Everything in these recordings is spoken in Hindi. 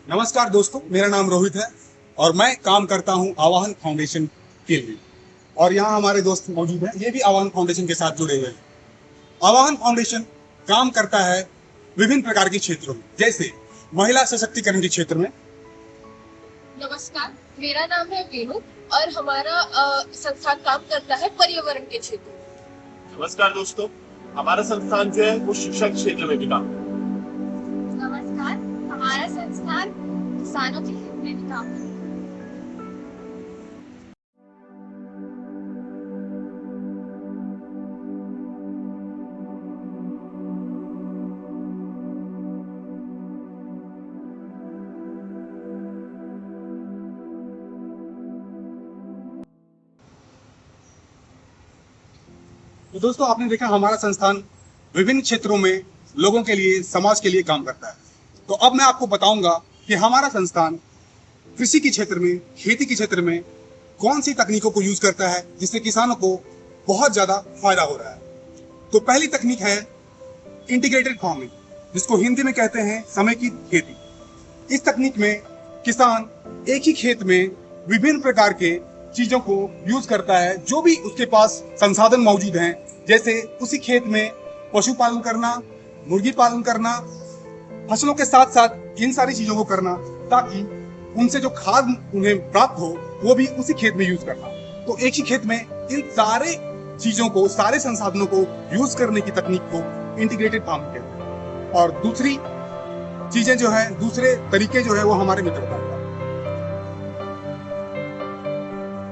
नमस्कार दोस्तों, मेरा नाम रोहित है और मैं काम करता हूं आवाहन फाउंडेशन के लिए। और यहाँ हमारे दोस्त मौजूद हैं, ये भी आवाहन फाउंडेशन के साथ जुड़े हुए हैं। आवाहन फाउंडेशन काम करता है विभिन्न प्रकार के क्षेत्रों में, जैसे महिला सशक्तिकरण के क्षेत्र में। नमस्कार, मेरा नाम है वेणु और हमारा संस्थान काम करता है पर्यावरण के क्षेत्र में। नमस्कार दोस्तों, हमारा संस्थान जो है वो शिक्षा के क्षेत्र में भी काम करता है। नमस्कार, हमारा संस्थान किसानों के हित में भी काम करता है। तो दोस्तों, आपने देखा हमारा संस्थान विभिन्न क्षेत्रों में लोगों के लिए, समाज के लिए काम करता है। तो अब मैं आपको बताऊंगा कि हमारा संस्थान कृषि के क्षेत्र में, खेती के क्षेत्र में कौन सी तकनीकों को यूज करता है जिससे किसानों को बहुत ज्यादा फायदा हो रहा है। तो पहली तकनीक है इंटीग्रेटेड फार्मिंग, जिसको हिंदी में कहते हैं समेकित खेती। इस तकनीक में किसान एक ही खेत में विभिन्न प्रकार के चीजों को यूज करता है, जो भी उसके पास संसाधन मौजूद हैं, जैसे उसी खेत में पशुपालन करना, मुर्गी पालन करना, फसलों के साथ साथ इन सारी चीजों को करना, ताकि उनसे जो खाद उन्हें प्राप्त हो वो भी उसी खेत में यूज करना। तो एक ही खेत में इन सारे चीजों को, सारे संसाधनों को यूज करने की तकनीक को इंटीग्रेटेड फार्मिंग कहते हैं। और दूसरी चीजें जो है, दूसरे तरीके जो है वो हमारे मित्र बताएंगे।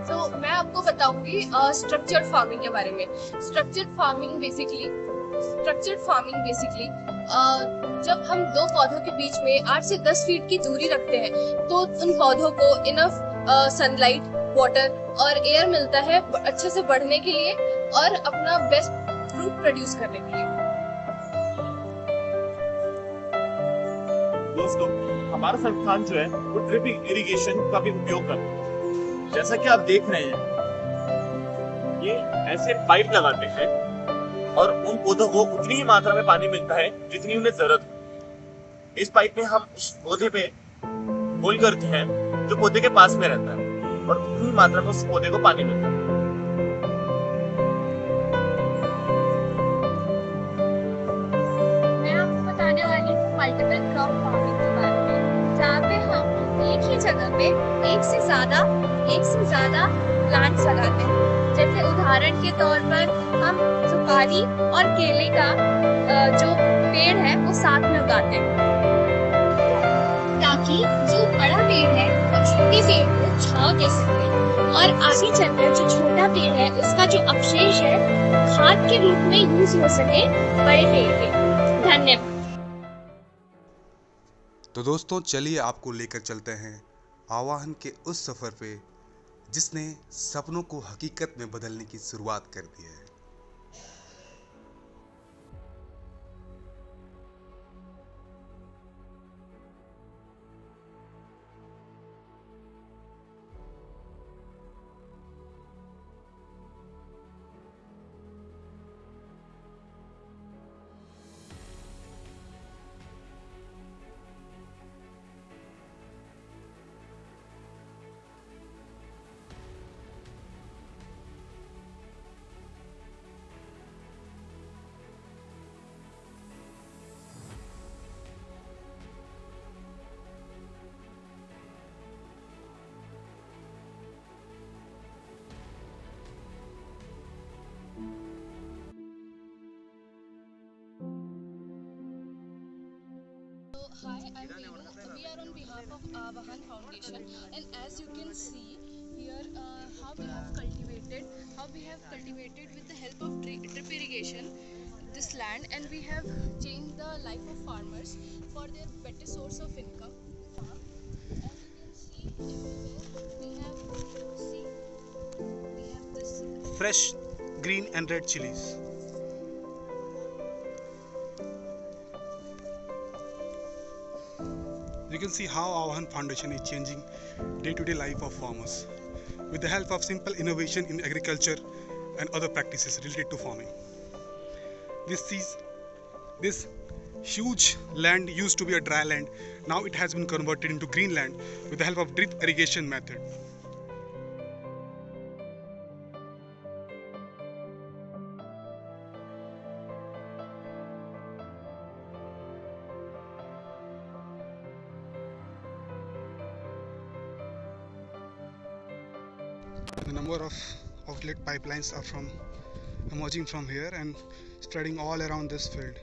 तो मैं आपको बताऊंगी स्ट्रक्चर्ड फार्मिंग के बारे में। स्ट्रक्चर्ड फार्मिंग बेसिकली जब हम दो पौधों के बीच में 8 से 10 फीट की दूरी रखते हैं तो उन पौधों को इनफ सनलाइट, वाटर और एयर मिलता है अच्छे से बढ़ने के लिए और अपना बेस्ट फ्रूट प्रोड्यूस करने के लिए। दोस्तों, हमारा संस्थान जो है वो ड्रिप इरिगेशन का भी उपयोग करता है। जैसा कि आप देख रहे हैं, ये ऐसे पाइप लगाते हैं और उन पौधों को उतनी ही मात्रा में पानी मिलता है जितनी उन्हें जरूरत है। इस पाइप में हम उस पौधे पे होल करते हैं जो पौधे के पास में रहता है और उतनी ही मात्रा में उस पौधे को पानी मिलता है। मैं आपको बताने वाली हूँ मल्टीपल क्रॉप फार्मिंग के बारे में, जहाँ पे हम एक ही जगह पे एक से ज्यादा प्लांट्स लगाते हैं। जैसे उदाहरण के तौर पर हम सुपारी और केले का जो पेड़ है वो साथ में उगाते हैं, ताकि जो बड़ा पेड़ है वो छोटे पेड़ को छांव दे सके और आगे चलकर जो छोटा पेड़ है उसका जो अवशेष है खाद के रूप में यूज हो सके बड़े पेड़ के। धन्यवाद। तो दोस्तों, चलिए आपको लेकर चलते हैं आवाहन के उस सफर पे जिसने सपनों को हकीकत में बदलने की शुरुआत कर दी है। Hi, I'm Venu. We are on behalf of Avahan Foundation, and as you can see here, how we have cultivated with the help of drip irrigation this land, and we have changed the life of farmers for their better source of income. As you can see everywhere, we have this Fresh green and red chilies. You can see how Awahan Foundation is changing day-to-day life of farmers with the help of simple innovation in agriculture and other practices related to farming. This is This huge land used to be a dry land. Now it has been converted into green land with the help of drip irrigation method. The number of outlet pipelines are emerging from here and spreading all around this field.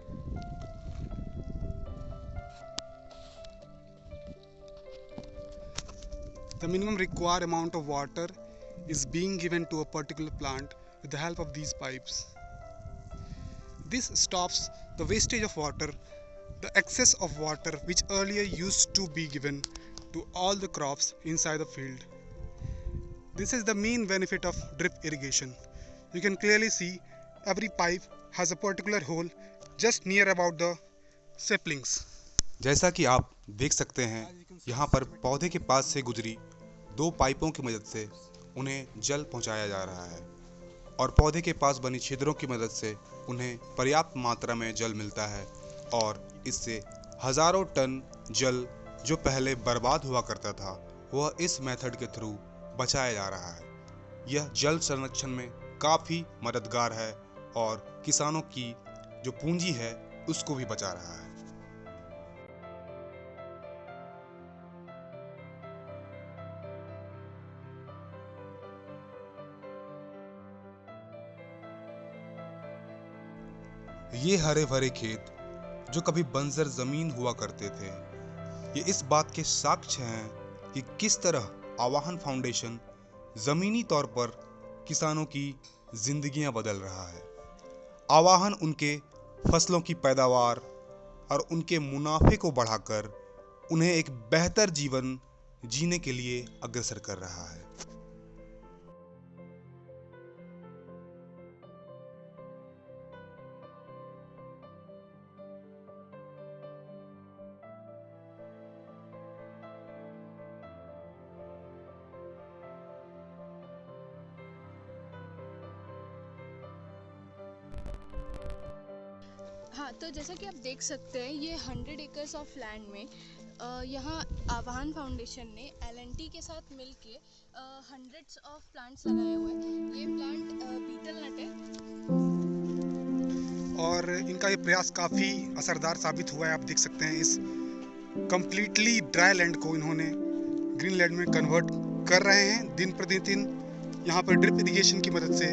The minimum required amount of water is being given to a particular plant with the help of these pipes. This stops the wastage of water, the excess of water which earlier used to be given to all the crops inside the field. This is the main benefit of drip irrigation. You can clearly see every pipe has a particular hole just near about the saplings. जैसा कि आप देख सकते हैं, यहाँ पर पौधे के पास से गुजरी 2 पाइपों की मदद से उन्हें जल पहुँचाया जा रहा है और पौधे के पास बनी छिद्रों की मदद से उन्हें पर्याप्त मात्रा में जल मिलता है और इससे हजारों टन जल जो पहले बर्बाद हुआ करता था वह इस मेथड के थ्रू बचाया जा रहा है। यह जल संरक्षण में काफ़ी मददगार है और किसानों की जो पूंजी है उसको भी बचा रहा है। ये हरे भरे खेत जो कभी बंजर जमीन हुआ करते थे, ये इस बात के साक्ष्य हैं कि किस तरह आवाहन फाउंडेशन जमीनी तौर पर किसानों की जिंदगियां बदल रहा है। आवाहन उनके फसलों की पैदावार और उनके मुनाफे को बढ़ाकर उन्हें एक बेहतर जीवन जीने के लिए अग्रसर कर रहा है। हाँ, तो जैसा कि आप देख सकते हैं, ये 100 एकर्स ऑफ लैंड में यहाँ आवाहन फाउंडेशन ने एल&टी के साथ मिलके हंड्रेड्स ऑफ प्लांट्स लगाए हुए हैं। ये प्लांट बीटल नट है और इनका ये प्रयास काफ़ी असरदार साबित हुआ है। आप देख सकते हैं इस कंप्लीटली ड्राई लैंड को इन्होंने ग्रीन लैंड में कन्वर्ट कर रहे हैं। दिन प्रतिदिन यहाँ पर ड्रिप इरिगेशन की मदद से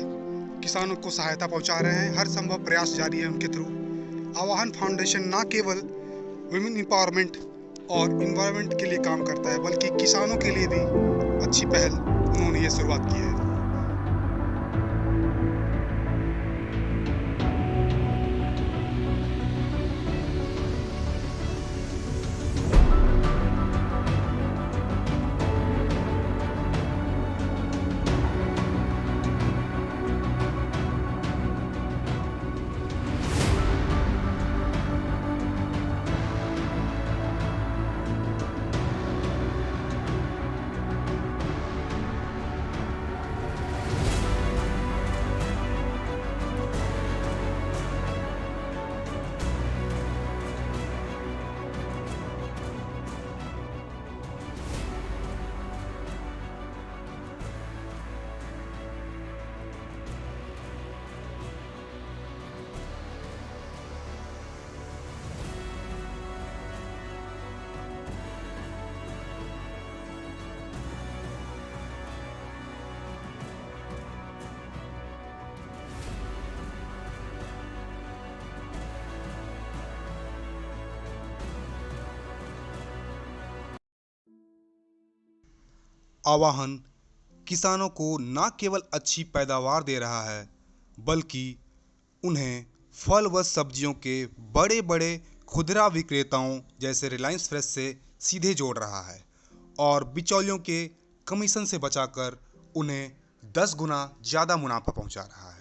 किसानों को सहायता पहुँचा रहे हैं। हर संभव प्रयास जारी है उनके थ्रू। आवाहन फाउंडेशन न केवल वुमेन एम्पावरमेंट और इन्वायरमेंट के लिए काम करता है, बल्कि किसानों के लिए भी अच्छी पहल उन्होंने ये शुरुआत की है। आवाहन किसानों को न केवल अच्छी पैदावार दे रहा है, बल्कि उन्हें फल व सब्जियों के बड़े बड़े खुदरा विक्रेताओं जैसे रिलायंस फ्रेश से सीधे जोड़ रहा है और बिचौलियों के कमीशन से बचाकर उन्हें 10 गुना ज़्यादा मुनाफा पहुंचा रहा है।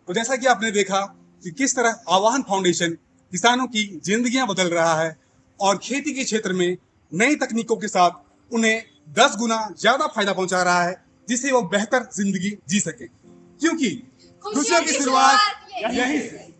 तो जैसा कि आपने देखा कि किस तरह आवाहन फाउंडेशन किसानों की जिंदगियां बदल रहा है और खेती के क्षेत्र में नई तकनीकों के साथ उन्हें 10 गुना ज्यादा फायदा पहुंचा रहा है, जिससे वो बेहतर जिंदगी जी सके, क्योंकि खुशियों की शुरुआत यहीं से।